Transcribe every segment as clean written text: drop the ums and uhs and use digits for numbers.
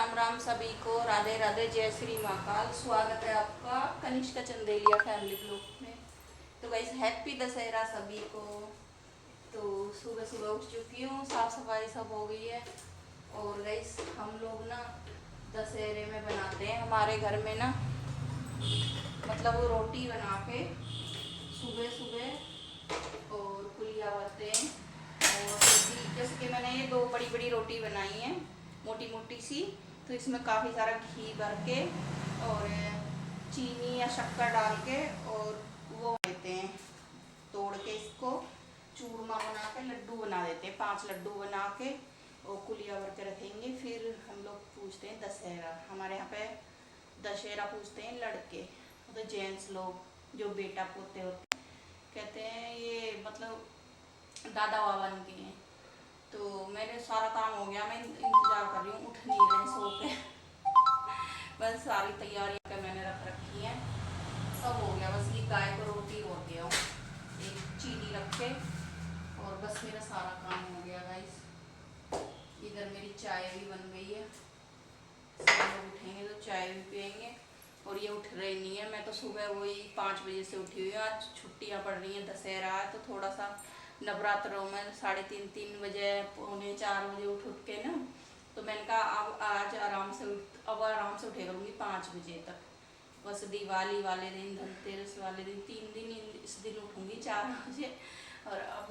राम राम सभी को, राधे राधे, जय श्री महाकाल। स्वागत है आपका कनिष्का चंदेलिया फैमिली ब्लॉग में। तो गाइस हैप्पी दशहरा सभी को। तो सुबह सुबह उठ चुकी हूँ, साफ सफाई सब हो गई है। और गाइस हम लोग ना दशहरे में बनाते हैं हमारे घर में ना, मतलब वो रोटी बना के सुबह सुबह और पुलिया बनते हैं। और जैसे कि मैंने ये 2 बड़ी बड़ी रोटी बनाई है, मोटी मोटी सी। तो इसमें काफ़ी सारा घी भर के और चीनी या शक्कर डाल के और वो देते हैं, तोड़ के इसको चूरमा बना के लड्डू बना देते हैं। 5 लड्डू बना के और कुलिया भर के रखेंगे। फिर हम लोग पूछते हैं दशहरा। हमारे यहाँ पे दशहरा पूछते हैं लड़के, मतलब जेंट्स लोग जो बेटा पोते होते हैं, कहते हैं ये मतलब दादा बाबा के हैं। तो मेरे सारा काम हो गया, मैं इंतज़ार कर रही हूँ, उठ नहीं रहे सो के। बस सारी तैयारियाँ कर मैंने रख रखी हैं, सब हो गया। बस ये गाय को रोटी हो गया, एक चीनी रख के, और बस मेरा सारा काम हो गया गाइस। इधर मेरी चाय भी बन गई है। सब लोग उठेंगे तो चाय भी पियेंगे। और ये उठ रही नहीं है। मैं तो सुबह वही 5 बजे से उठी हुई हूँ। आज छुट्टियाँ पड़ रही हैं, दशहरा है तो थोड़ा सा नवरात्रों में 3:30 बजे, 3:45 बजे उठ के ना, तो मैंने कहा अब आज आराम से उठे करूँगी 5 बजे तक। बस दिवाली वाले दिन, धनतेरस वाले दिन, 3 दिन इस दिन उठूँगी 4 बजे। और अब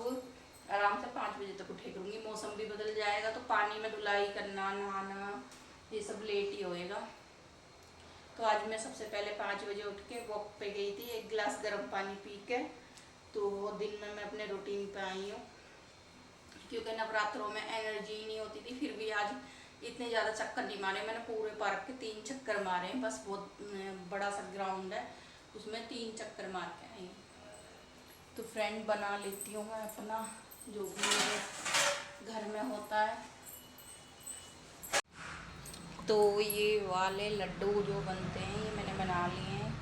आराम से 5 बजे तक उठे करूँगी। मौसम भी बदल जाएगा तो पानी में धुलाई करना, नहाना, ये सब लेट ही होएगा। तो आज मैं सबसे पहले 5 बजे उठ के वॉक पे गई थी, 1 गिलास गर्म पानी पी के। तो वो दिन में मैं अपने रूटीन पे आई हूँ, क्योंकि नवरात्रों में एनर्जी ही नहीं होती थी। फिर भी आज इतने ज़्यादा चक्कर नहीं मारे मैंने, पूरे पार्क के 3 चक्कर मारे हैं। बस बहुत बड़ा सा ग्राउंड है, उसमें 3 चक्कर मार के आई हूँ। तो फ्रेंड बना लेती हूँ मैं अपना, जो भी मेरे घर में होता है। तो ये वाले लड्डू जो बनते हैं ये मैंने बना लिए हैं।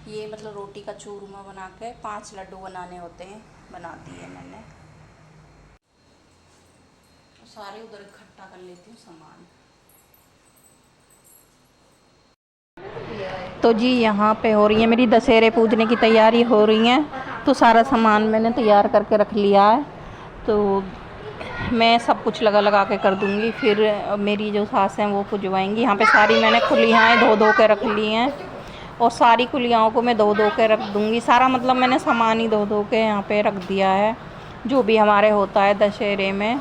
ये मतलब रोटी का चूरमा बना के 5 लड्डू बनाने होते हैं, बना दिए मैंने। सारे उधर इकट्ठा कर लेती हूँ सामान। तो जी यहाँ पे हो रही है मेरी दशहरे पूजने की तैयारी हो रही है। तो सारा सामान मैंने तैयार करके रख लिया है। तो मैं सब कुछ लगा के कर दूँगी। फिर मेरी जो सास हैं वो पुजवाएंगी। यहाँ पे सारी मैंने खुलियाएँ धो के रख ली हैं, और सारी कुलियाओं को मैं धो के रख दूँगी। सारा मतलब मैंने सामान ही धो के यहाँ पे रख दिया है, जो भी हमारे होता है दशहरे में।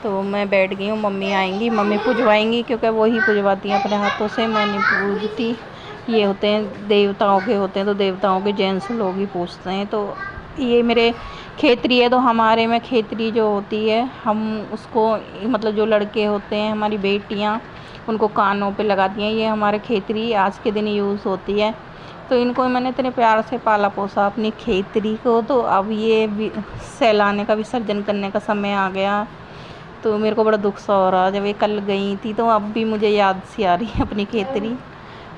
तो मैं बैठ गई हूँ, मम्मी आएंगी, मम्मी पुजवाएंगी, क्योंकि वही पुजवाती हैं अपने हाथों से, मैं नहीं पूजती। ये होते हैं देवताओं के होते हैं, तो देवताओं के जेंट्स लोग ही पूजते हैं। तो ये मेरे खेतरी है, तो हमारे में खेतरी जो होती है, हम उसको मतलब जो लड़के होते हैं हमारी बेटियाँ, उनको कानों पे लगाती हैं। ये हमारे खेतरी आज के दिन यूज़ होती है। तो इनको मैंने इतने प्यार से पाला पोसा अपनी खेतरी को। तो अब ये सहलाने का, विसर्जन करने का समय आ गया। तो मेरे को बड़ा दुख सा हो रहा, जब ये कल गई थी तो अब भी मुझे याद सी आ रही है अपनी खेतरी।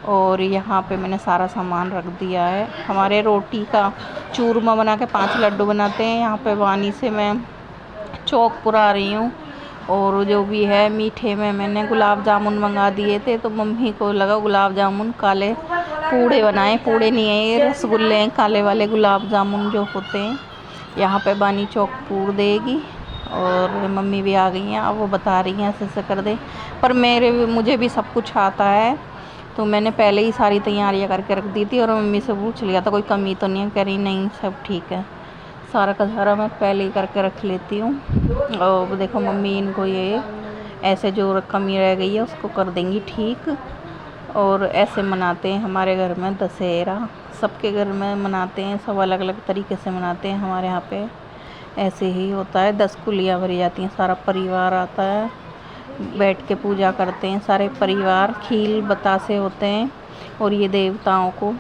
और यहाँ पे मैंने सारा सामान रख दिया है। हमारे रोटी का चूरमा बना के 5 लड्डू बनाते हैं। यहाँ पे वानी से मैं चौक पुरा रही हूँ। और जो भी है मीठे में मैंने गुलाब जामुन मंगा दिए थे, तो मम्मी को लगा गुलाब जामुन काले पूड़े बनाए। पूड़े नहीं है ये, रसगुल्ले हैं, काले वाले गुलाब जामुन जो होते हैं। यहाँ पे बानी चौक पूड़ देगी। और मम्मी भी आ गई हैं, अब वो बता रही हैं ऐसे कर दे। पर मुझे भी सब कुछ आता है, तो मैंने पहले ही सारी तैयारियां करके रख दी थी। और मम्मी से पूछ लिया था कोई कमी तो नहीं है, कह रही नहीं सब ठीक है। सारा का सारा मैं पहले ही करके रख लेती हूँ। और देखो मम्मी इनको ये ऐसे जो कमी रह गई है उसको कर देंगी ठीक। और ऐसे मनाते हैं हमारे घर में दशहरा। सबके घर में मनाते हैं, सब अलग अलग तरीके से मनाते हैं। हमारे यहाँ पे ऐसे ही होता है, 10 कुलियाँ भरी जाती हैं, सारा परिवार आता है, बैठ के पूजा करते हैं सारे परिवार। खील बतासे होते हैं, और ये देवताओं को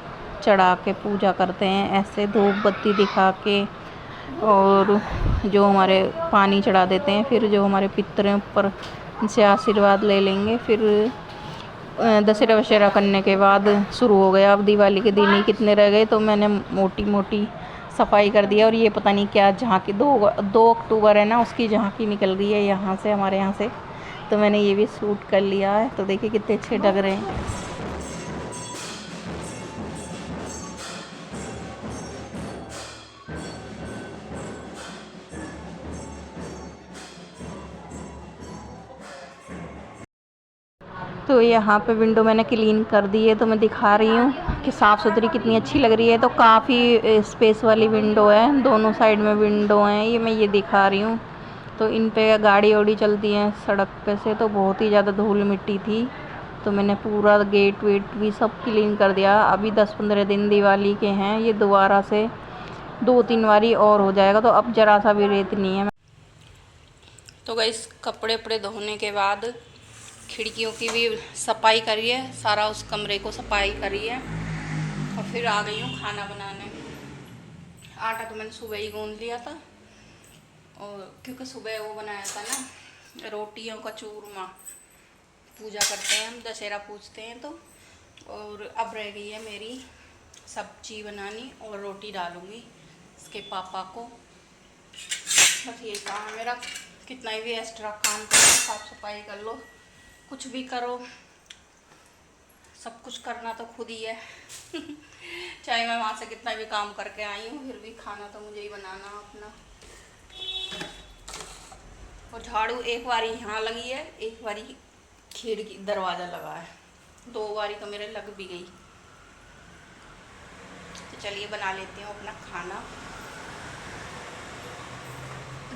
चढ़ा के पूजा करते हैं, ऐसे धूप बत्ती दिखा के। और जो हमारे पानी चढ़ा देते हैं, फिर जो हमारे पितरों ऊपर से आशीर्वाद ले लेंगे। फिर दशहरा वशहरा करने के बाद शुरू हो गया। अब दिवाली के दिन ही कितने रह गए, तो मैंने मोटी मोटी सफाई कर दिया। और ये पता नहीं क्या झांकी, 2 अक्टूबर है ना, उसकी झांकी निकल रही है यहाँ से, हमारे यहाँ से तो मैंने ये भी शूट कर लिया है। तो देखिए कितने अच्छे लग रहे हैं। तो यहाँ पे विंडो मैंने क्लीन कर दी है, तो मैं दिखा रही हूँ कि साफ़ सुथरी कितनी अच्छी लग रही है। तो काफ़ी स्पेस वाली विंडो है, दोनों साइड में विंडो हैं, ये मैं ये दिखा रही हूँ। तो इन पे गाड़ी वाड़ी चलती है सड़क पे से, तो बहुत ही ज़्यादा धूल मिट्टी थी। तो मैंने पूरा गेट वेट भी सब क्लीन कर दिया। अभी 10-15 दिन दिवाली के हैं, ये दोबारा से 2-3 बारी और हो जाएगा। तो अब ज़रा सा भी रेत नहीं है। तो गाइस कपड़े वपड़े धोने के बाद खिड़कियों की भी सफाई करी है, सारा उस कमरे को सफाई करी है, और फिर आ गई हूँ खाना बनाने। आटा तो मैंने सुबह ही गूंद लिया था, और क्योंकि सुबह वो बनाया था ना रोटियों का चूरमा, पूजा करते हैं हम, दशहरा पूजते हैं तो। और अब रह गई है मेरी सब्जी बनानी, और रोटी डालूँगी इसके पापा को। बस यही काम है मेरा। कितना भी एक्स्ट्रा काम करो, साफ सफाई कर लो, कुछ भी करो, सब कुछ करना तो खुद ही है। चाहे मैं वहाँ से कितना भी काम करके आई हूँ, फिर भी खाना तो मुझे ही बनाना अपना। और झाड़ू एक बारी यहाँ लगी है, एक बारी खिड़की दरवाज़ा लगा है, 2 बारी तो मेरे लग भी गई। तो चलिए बना लेते हैं अपना खाना।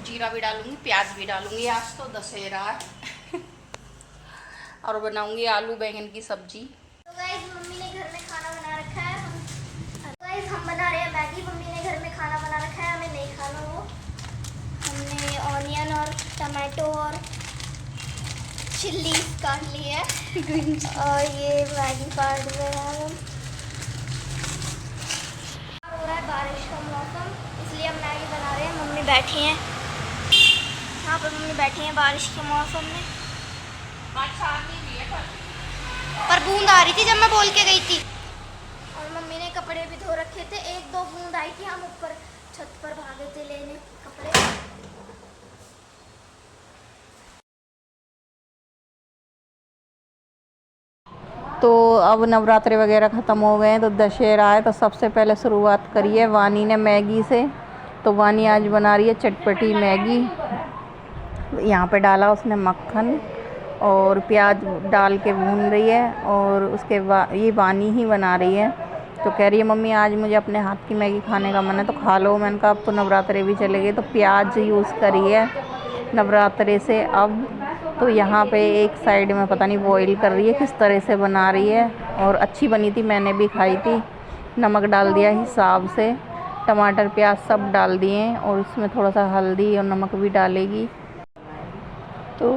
जीरा भी डालूंगी, प्याज भी डालूंगी, आज तो दशहरा है। और बनाऊंगी आलू बैंगन की सब्जी। तो गाइस मम्मी ने घर में खाना बना रखा है। गाइस हम बना रहे हैं मैगी। मम्मी ने घर में खाना बना रखा है, हमें नहीं खाना वो। हमने ऑनियन और टमाटो और चिल्ली काट ली है, और ये मैगी काट रहे हैं हम। हो रहा है बारिश का मौसम, इसलिए हम मैगी बना रहे हैं। मम्मी बैठी हैं यहाँ पर, मम्मी बैठी हैं बारिश के मौसम में। पर बूंद आ रही थी जब मैं बोल के गई थी, और मम्मी ने कपड़े भी धो रखे थे। 1-2 बूंद आई थी, हम ऊपर छत पर भागे थे लेने कपड़े। तो अब नवरात्रि वगैरह ख़त्म हो गए हैं, तो दशहरा है। तो सबसे पहले शुरुआत करी है वानी ने मैगी से। तो वानी आज बना रही है चटपटी मैगी। यहाँ पे डाला उसने मक्खन और प्याज डाल के भून रही है, और उसके बाद ये वानी ही बना रही है। तो कह रही है मम्मी आज मुझे अपने हाथ की मैगी खाने का मन है, तो खा लो। मैंने कहा अब तो नवरात्रि भी चले गए। तो प्याज यूज़ करी है नवरात्रि से अब। तो यहाँ पे एक साइड में पता नहीं बॉईल कर रही है, किस तरह से बना रही है, और अच्छी बनी थी, मैंने भी खाई थी। नमक डाल दिया हिसाब से, टमाटर प्याज सब डाल दिए, और इसमें थोड़ा सा हल्दी और नमक भी डालेगी। तो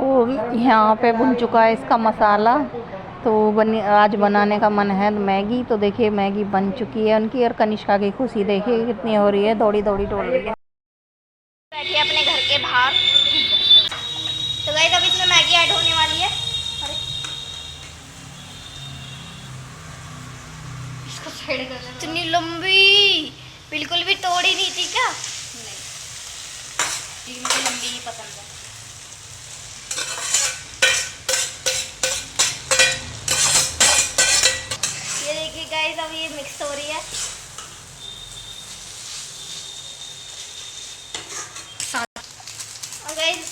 यहाँ पे भुन चुका है इसका मसाला। तो आज बनाने का मन है मैगी। तो देखिए मैगी बन चुकी है उनकी, और कनिष्का की खुशी देखिए कितनी हो रही है, दौड़ी दौड़ी दौड़ रही है। बैठी है अपने घर के बाहर। तो गाइस अब इसमें मैगी ऐड होने वाली है। अरे इसको साइड कर ले। इतनी लंबी, बिल्कुल भी तोड़ी नहीं थी क्या? नहीं, मुझे लंबी ही पसंद है। ये देखिए गाइस अब ये मिक्स हो रही है। और गाइस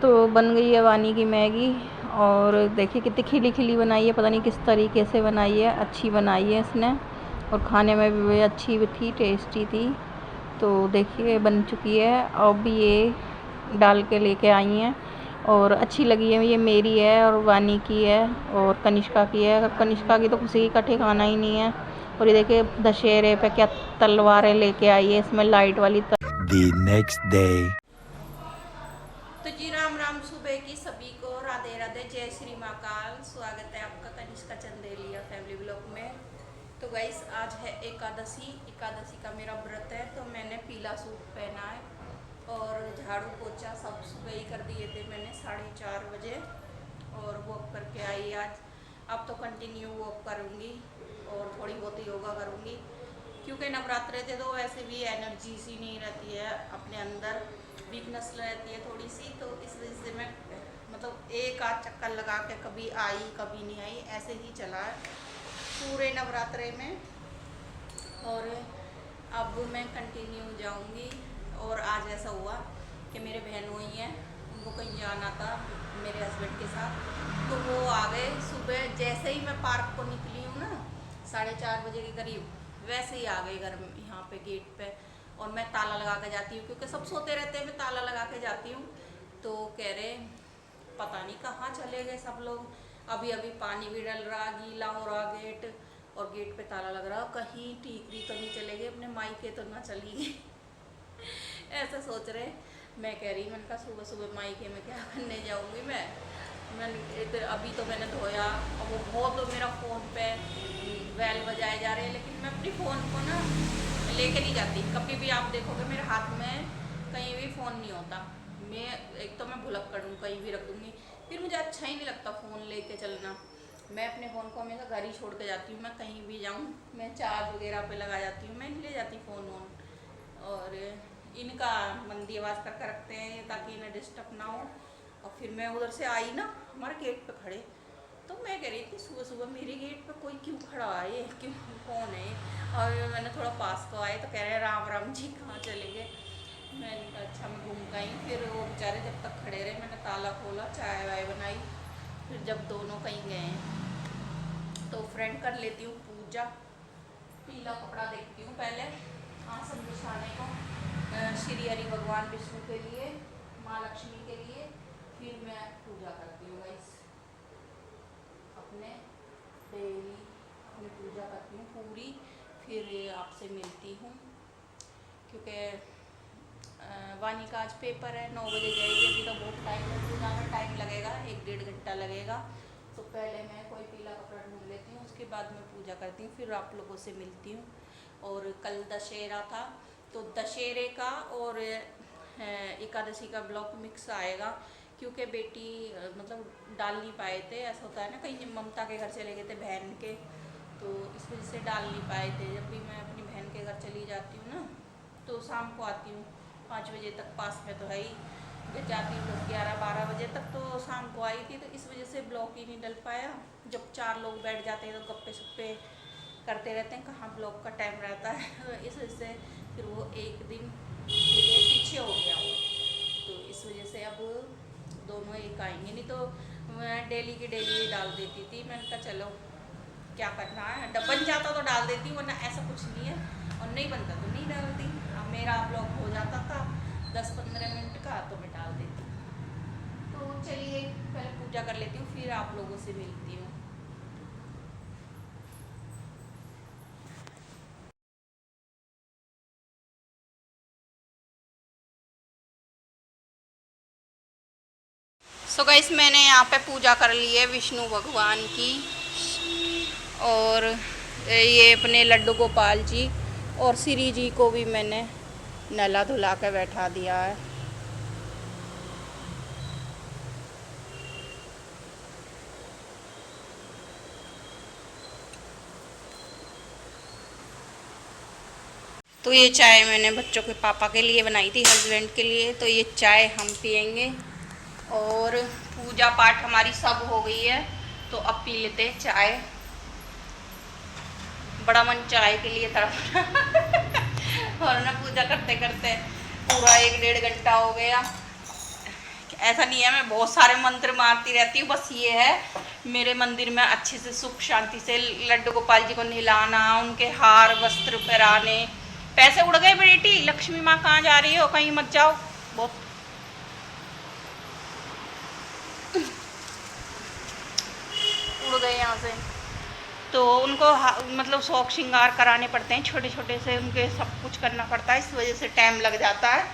तो बन गई है वानी की मैगी, और देखिए कितनी खिली खिली बनाई है, पता नहीं किस तरीके से बनाई है, अच्छी बनाई है इसने, और खाने में भी अच्छी भी थी, टेस्टी थी। तो देखिए बन चुकी है। अब ये डाल के लेके आई हैं, और अच्छी लगी है। ये मेरी है और वानी की है और कनिष्का की है। कनिष्का की तो खुशी का ठिकाना ही नहीं है। और ये देखिए दशहरे पे क्या तलवारें लेके आई है, इसमें लाइट वाली The next day. तो जी राम राम सुबह की सभी को राधे राधे, जय श्री महाकाल। स्वागत है आपका कनिष्का चंदेलिया फैमिली ब्लॉग में। तो गाइस आज है एकादशी का मेरा व्रत है। तो मैंने पीला सूट पहना है, और झाड़ू पोछा सब सुबह ही कर दिए थे मैंने 4:30 बजे, और वॉक करके आई आज। अब तो कंटिन्यू वॉक करूँगी, और थोड़ी बहुत योगा करूँगी, क्योंकि नवरात्रे थे तो वैसे भी एनर्जी सी नहीं रहती है अपने अंदर, वीकनेस रहती है थोड़ी सी। तो इस वजह से मैं मतलब एक आध चक्कर लगा के कभी आई कभी नहीं आई, ऐसे ही चला है पूरे नवरात्रे में। और अब मैं कंटिन्यू जाऊंगी। और आज ऐसा हुआ कि मेरे बहन हुई हैं, उनको कहीं जाना था मेरे हस्बैंड के साथ, तो वो आ गए सुबह। जैसे ही मैं पार्क को निकली हूँ ना 4:30 बजे के करीब, वैसे ही आ गए घर में यहाँ पे गेट पे। और मैं ताला लगा के जाती हूँ क्योंकि सब सोते रहते हैं, मैं ताला लगा के जाती हूँ। तो कह रहे पता नहीं कहाँ चले गए सब लोग, अभी अभी पानी भी डल रहा, गीला हो रहा गेट, और गेट पे ताला लग रहा, कहीं टीकरी तो नहीं चले गए, अपने मायके तो ना चली गई। ऐसा सोच रहे। मैं कह रही, मैंने कहा सुबह सुबह मायके में क्या करने जाऊँगी मैं अभी तो मैंने धोया, और वो बहुत मेरा फ़ोन पे बैल बजाए जा रहे हैं, लेकिन मैं अपनी फ़ोन को ना लेके नहीं जाती। कभी भी आप देखोगे मेरे हाथ में कहीं भी फ़ोन नहीं होता। मैं एक तो मैं भुलक्कड़ हूँ, कहीं भी रख दूँगी, फिर मुझे अच्छा ही नहीं लगता फ़ोन लेके चलना। मैं अपने फ़ोन को हमेशा घर ही छोड़ के जाती हूँ। मैं कहीं भी जाऊँ मैं चार्ज वगैरह पे लगा जाती हूँ, मैं नहीं ले जाती फ़ोन वोन। और इनका मंदी आवाज़ करके रखते हैं ताकि इन्हें डिस्टर्ब ना हो। और फिर मैं उधर से आई ना, हमारे गेट पे खड़े, तो मैं कह रही थी सुबह सुबह मेरे गेट पे कोई क्यों खड़ा है, क्यों, कौन है। और मैंने थोड़ा पास तो आए तो कह रहे हैं राम राम जी कहाँ चले गए। मैंने कहा अच्छा मैं घूम गई। फिर वो बेचारे जब तक खड़े रहे, मैंने ताला खोला, चाय वाय बनाई। फिर जब दोनों कहीं गए तो फ्रेंड कर लेती हूँ पूजा। पीला कपड़ा देखती हूँ पहले आसन बिछाने को, श्री हरि भगवान विष्णु के लिए, माँ लक्ष्मी के लिए। फिर मैं पूजा करती हूँ गाइस, अपने डेली अपनी पूजा करती हूँ पूरी। फिर आपसे मिलती हूँ क्योंकि वानी का आज पेपर है, 9 बजे जाएगी। अभी तो बहुत टाइम है, पूजा में टाइम लगेगा, 1-1.5 घंटा लगेगा। तो पहले मैं कोई पीला कपड़ा ढूंढ लेती हूँ, उसके बाद मैं पूजा करती हूँ, फिर आप लोगों से मिलती हूँ। और कल दशहरा था, तो दशहरे का और एकादशी का ब्लॉग मिक्स आएगा, क्योंकि बेटी मतलब डाल नहीं पाए थे। ऐसा होता है ना, कहीं ममता के घर चले गए थे बहन के, तो इस वजह से डाल नहीं पाए थे। जब भी मैं अपनी बहन के घर चली जाती हूँ ना, तो शाम को आती हूँ 5 बजे तक, पास में तो है ही, जब जाती हूँ 11-12 बजे तक। तो शाम को आई थी, तो इस वजह से ब्लॉग ही नहीं डल पाया। जब 4 लोग बैठ जाते हैं तो गप्पे सप्पे करते रहते हैं, कहाँ ब्लॉग का टाइम रहता है। तो इस वजह से फिर वो एक दिन के लिए पीछे हो गया वो। तो इस वजह से अब दोनों एक आएंगे, नहीं तो मैं डेली की डेली डाल देती थी। मैंने कहा चलो क्या करना है, बन जाता तो डाल देती, वरना ऐसा कुछ नहीं है, और नहीं बनता तो नहीं डालती। अब मेरा ब्लॉग हो जाता था 10-15 मिनट का, तो मैं डाल देती। तो चलिए पहले पूजा कर लेती हूँ, फिर आप लोगों से मिलती हूँ। सो गाइस मैंने यहाँ पे पूजा कर ली है विष्णु भगवान की, और ये अपने लड्डू गोपाल जी और श्री जी को भी मैंने नला धुला के बैठा दिया है। तो ये चाय मैंने बच्चों के पापा के लिए बनाई थी, हस्बैंड के लिए। तो ये चाय हम पियेंगे, और पूजा पाठ हमारी सब हो गई है, तो अब पी लेते हैं चाय। बड़ा मन चाय के लिए तड़प और ना पूजा करते करते पूरा 1-1.5 घंटा हो गया। ऐसा नहीं है मैं बहुत सारे मंत्र मारती रहती हूँ, बस ये है मेरे मंदिर में अच्छे से सुख शांति से लड्डू गोपाल जी को नहलाना, उनके हार वस्त्र पहनाने। पैसे उड़ गए बेटी, लक्ष्मी माँ कहाँ जा रही हो, कहीं मत जाओ। बहुत उड़ गए यहाँ से। तो उनको मतलब शौक श्रृंगार कराने पड़ते हैं, छोटे छोटे से उनके सब कुछ करना पड़ता है, इस वजह से टाइम लग जाता है।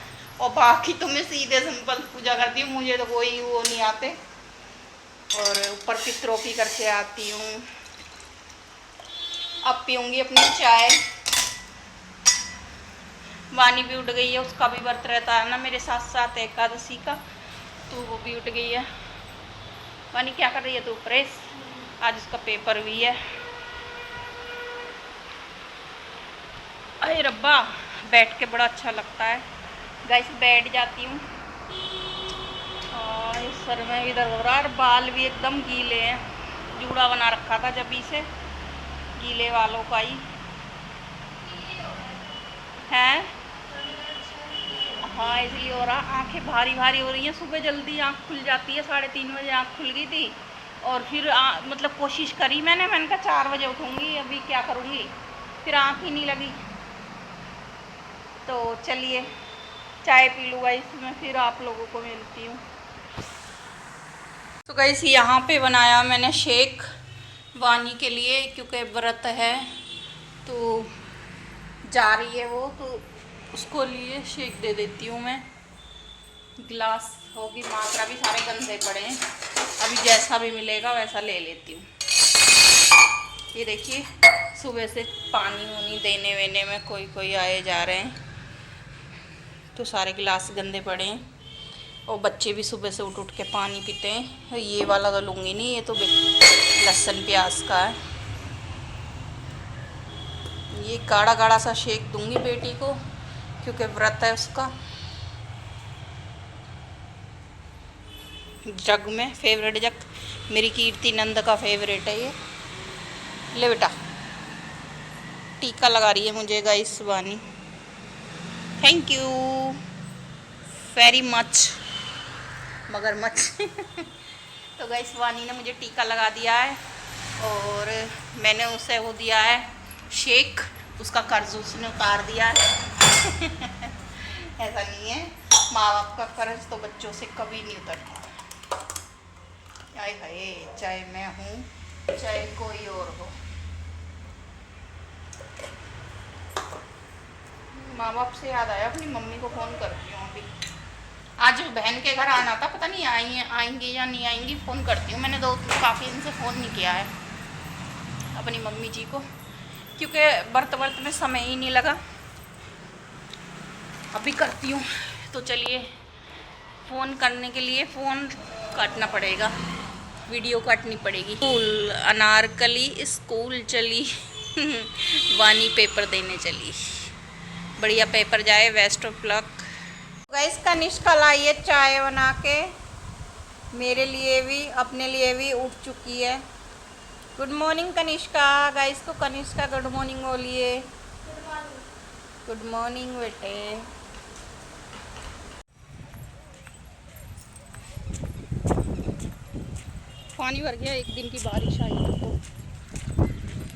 और बाकी तो मैं सीधे सिंपल पूजा करती हूँ, मुझे तो कोई वो नहीं आते। और ऊपर पितरों की करके आती हूँ। अब पीऊँगी अपनी चाय। वानी भी उठ गई है, उसका भी व्रत रहता है ना मेरे साथ साथ एकादशी का, तो वो भी उठ गई है। वानी क्या कर रही है तू? प्रेस, आज उसका पेपर भी है। अरे रब्बा, बैठ के बड़ा अच्छा लगता है गाइस, बैठ जाती हूँ और सर में भी दर्द हो रहा है और बाल भी एकदम गीले हैं। जूड़ा बना रखा था जब से, गीले बालों का ही है। हाँ इसलिए हो रहा, आंखें भारी भारी हो रही हैं। सुबह जल्दी आंख खुल जाती है, 3:30 बजे आंख खुल गई थी और फिर मतलब कोशिश करी मैंने कहा 4 बजे उठूँगी, अभी क्या करूँगी, फिर आंख ही नहीं लगी। तो चलिए चाय पी लूँ गाइस, मैं फिर आप लोगों को मिलती हूँ। तो गाइस यहाँ पे बनाया मैंने शेक वानी के लिए, क्योंकि व्रत है तो जा रही है वो, तो उसको लिए शेक दे देती हूँ मैं। गिलास होगी, मात्रा भी सारे गंदे पड़े हैं, अभी जैसा भी मिलेगा वैसा ले लेती हूँ। ये देखिए सुबह से पानी वानी देने वेने में कोई आए जा रहे हैं, तो सारे गिलास गंदे पड़े हैं और बच्चे भी सुबह से उठ के पानी पीते हैं। ये वाला तो लूँगी नहीं, ये तो लहसुन प्याज का है। ये गाढ़ा गाढ़ा सा शेक दूंगी बेटी को, क्योंकि व्रत है उसका। जग में फेवरेट जग, मेरी कीर्ति नंद का फेवरेट है ये। ले बेटा, टीका लगा रही है मुझे गाइस वानी, थैंक यू वेरी मच मगरमच्छ। तो गाइस वानी ने मुझे टीका लगा दिया है और मैंने उसे वो दिया है शेक, उसका कर्ज उसने उतार दिया है। ऐसा नहीं है, माँ बाप का कर्ज तो बच्चों से कभी नहीं उतरता। आए हाय, चाहे मैं हूँ चाहे कोई और हो, माँ बाप से याद आया, अपनी मम्मी को फ़ोन करती हूँ अभी। आज बहन के घर आना था, पता नहीं आएंगी या नहीं आएंगी, फ़ोन करती हूँ। मैंने काफ़ी दिन से फ़ोन नहीं किया है अपनी मम्मी जी को, क्योंकि वर्त में समय ही नहीं लगा। अभी करती हूँ। तो चलिए, फ़ोन करने के लिए फ़ोन काटना पड़ेगा, वीडियो काटनी पड़ेगी। स्कूल अनारकली स्कूल चली। वानी पेपर देने चली, बढ़िया पेपर जाए, best of luck. Guys Kanishka लाई है चाय बना के, मेरे लिए भी अपने लिए भी, उठ चुकी है। Good morning Kanishka. गाइस को कनिष्का गुड मॉर्निंग बोलिए। गुड मॉर्निंग बेटे। पानी भर गया, एक दिन की बारिश आई थी तो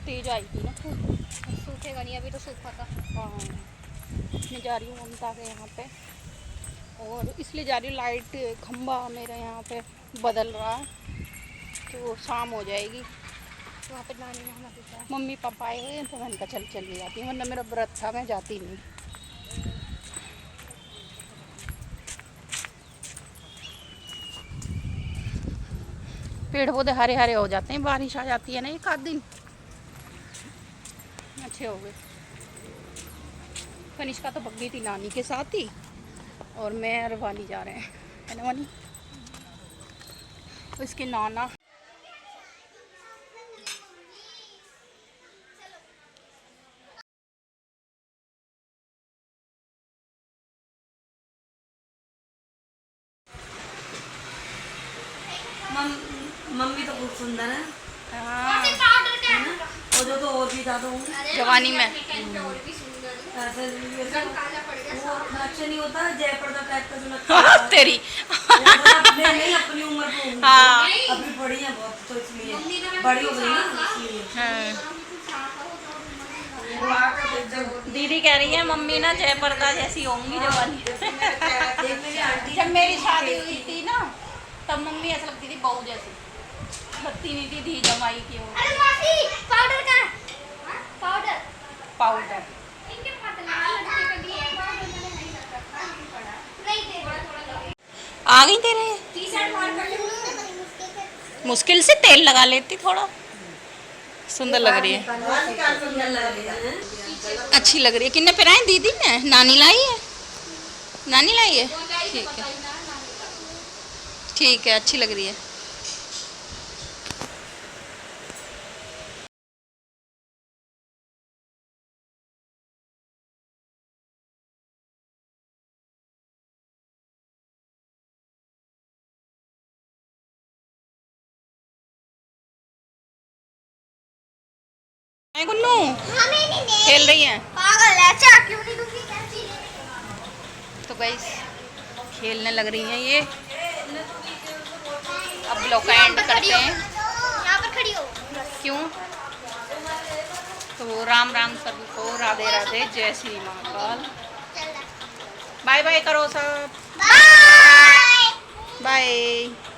तेज आई थी ना, सूखेगा नहीं, अभी तो सूखा था। हाँ मैं जा रही हूँ ममता के यहाँ पे, और इसलिए जा रही हूँ, लाइट खंभा मेरे यहाँ पे बदल रहा है तो शाम हो जाएगी। वहाँ पे नानी नहाना पीता है। मम्मी पापा आए हुए हैं तो मैंने कहा चली जाती हूँ, वरना मेरा व्रत था, मैं जाती नहीं। पेड़ पौधे हरे हरे हो जाते हैं, बारिश आ जाती है ना एक आध दिन, अच्छे हो गए। कनिष्का तो भग गई थी नानी के साथ ही, और मैं और वानी जा रहे हैं, है ना वानी। तो इसके नाना मम्मी तो बहुत सुंदर है। हाँ, पाउडर क्या है? और जो तो और भी ज्यादा होंगे। जवानी में और भी सुंदर है। ऐसे रंग काला पड़ गया वो सारा। उतना अच्छा नहीं होता, जयपर्दा टाइप का जो लगता है तेरी। वो थोड़ा नहीं अपनी उम्र को होंगी। हाँ। अभी बड़ी है बहुत, तो इसलिए बड़ी हो गई ना इसलिए। हाँ। दीदी कह रही है मम्मी ना जयप्रदा जैसी होंगी जवानी। जब मेरी शादी हुई थी ना, तब मम्मी ऐसा लगती थी बहू जैसी, लगती नहीं थी धी जमाई की हो। अरे मासी, पाउडर कहाँ है? पाउडर। पाउडर इनके पतला लड़के के लिए पाउडर मैंने नहीं रख रखा, नहीं पड़ा। नहीं दे थोड़ा आ गई तेरे। टी-शर्ट मार कर ले। मुश्किल से तेल लगा लेती, थोड़ा सुंदर लग रही है, सुंदर लग रही है। अच्छी लग रही है। किन्ने पहनाई? दीदी ने, नानी लाई है, नानी लाई है। ठीक है, ठीक है, अच्छी लग रही है। है गुन्नू हमें नहीं दे खेल रही हैं। पागल है, चा क्यों नहीं दूंगी कैसी। तो गाइस खेलने लग रही हैं ये। अब ब्लॉग का एंड करते हैं। यहाँ पर खड़ी हो। क्यों? तो राम राम सभी को, राधे राधे, जय श्री महाकाल। बाय बाय करो सब। बाय। बाय।